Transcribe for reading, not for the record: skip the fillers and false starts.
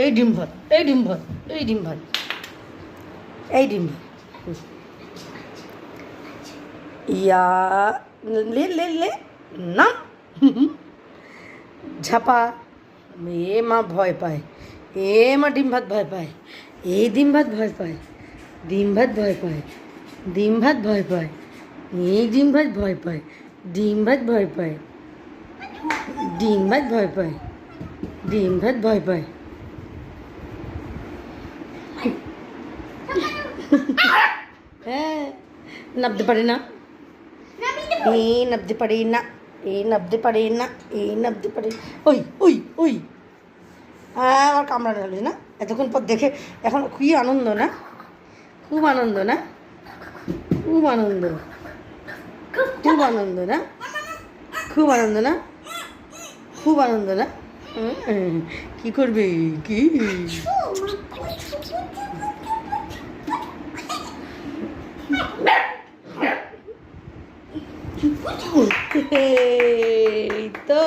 এই ডিম ভাত, এই ডিম ভাত, এই ডিম ভাত, এই ডিম ভাত। ইয়া লে লে লে না ঝাপা। এ মা ভয় পায়, এ মা ডিম ভাত ভয় পায়, এই ডিম ভাত ভয় পায়, ডিম ভাত ভয় পায়, ডিম ভাত ভয় পায়, এই ডিম ভাত ভয় পায়, ডিম ভাত ভয় পায়, ডিম ভাত ভয় পায়, ডিম ভাত ভয় পায়। হ্যাঁ, নাবতে পারে না, এই নাবতে পারে না, এই নাবতে পারে না, এই নাবতে পারে। ওই ওই ওই আমার কামড়া ঢালি না, এতক্ষণ পর দেখে এখন খুবই আনন্দ না, খুব আনন্দ না, খুব আনন্দ, খুব আনন্দ না, খুব আনন্দ না, খুব আনন্দ না। কি করবে কি? এই তো